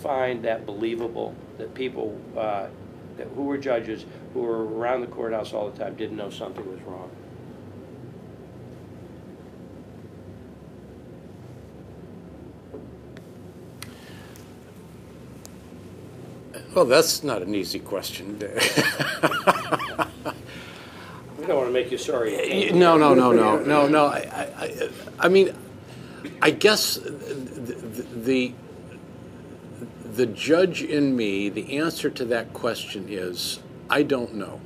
find that believable, that people who were judges, who were around the courthouse all the time, didn't know something was wrong. Well, that's not an easy question. We don't want to make you sorry. No. I mean, I guess the judge in me, the answer to that question is, I don't know.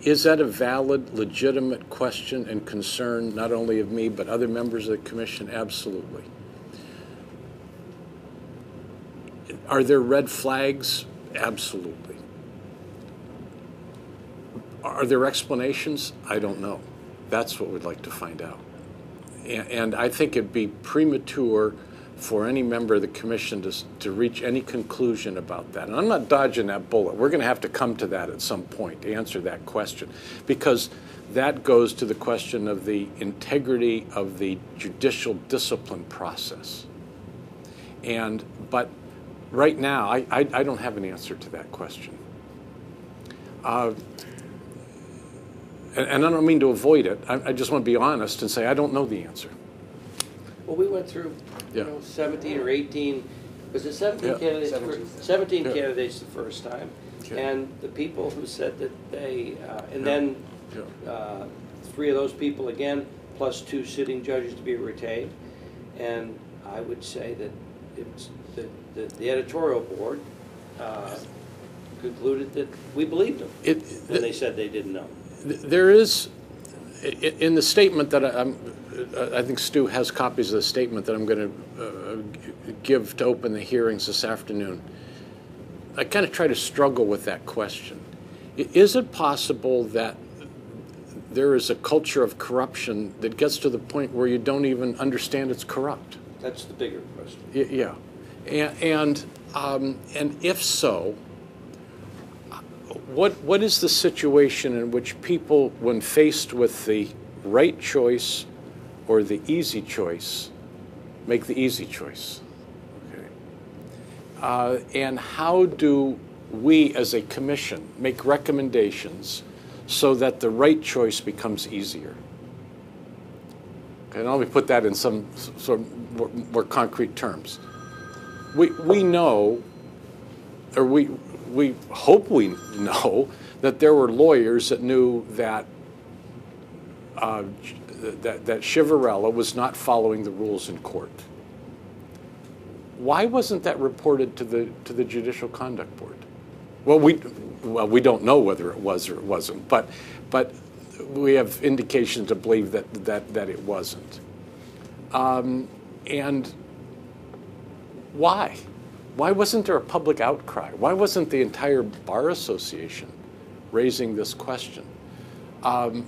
Is that a valid, legitimate question and concern, not only of me, but other members of the commission? Absolutely. Are there red flags? Absolutely. Are there explanations? I don't know. That's what we'd like to find out. And I think it'd be premature for any member of the commission to reach any conclusion about that. And I'm not dodging that bullet. We're going to have to come to that at some point to answer that question, because that goes to the question of the integrity of the judicial discipline process. But right now, I don't have an answer to that question. And I don't mean to avoid it. I just want to be honest and say I don't know the answer. Well, we went through 17 or 18, was it 17 candidates? 17 candidates the first time. And the people who said that they, and then 3 of those people again, plus 2 sitting judges to be retained. And I would say that it was the editorial board concluded that we believed them, and they said they didn't know. There is, in the statement that I think Stu has copies of the statement that I'm going to give to open the hearings this afternoon. I kind of try to struggle with that question. Is it possible that there is a culture of corruption that gets to the point where you don't even understand it's corrupt? That's the bigger question. Yeah, and if so, what is the situation in which people, when faced with the right choice or the easy choice, make the easy choice? Okay. And how do we as a commission make recommendations so that the right choice becomes easier? Okay, and let me put that in some sort of more concrete terms. We know, or we hope we know, that there were lawyers that knew that that Chivarella was not following the rules in court. Why wasn't that reported to the Judicial Conduct Board? Well, we don't know whether it was or it wasn't, but we have indication to believe that it wasn't. And why? Why wasn't there a public outcry? Why wasn't the entire Bar Association raising this question? Now,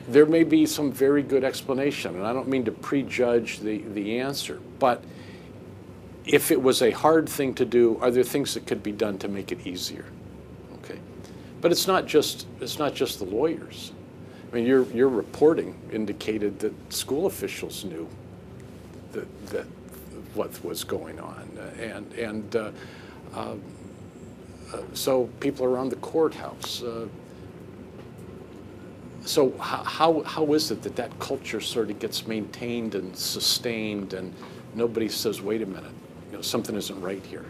there may be some very good explanation, and I don't mean to prejudge the answer, but if it was a hard thing to do, are there things that could be done to make it easier? Okay, but it's not just the lawyers. I mean, your reporting indicated that school officials knew that what was going on, and so people around the courthouse. So how is it that culture sort of gets maintained and sustained, and nobody says, wait a minute, something isn't right here?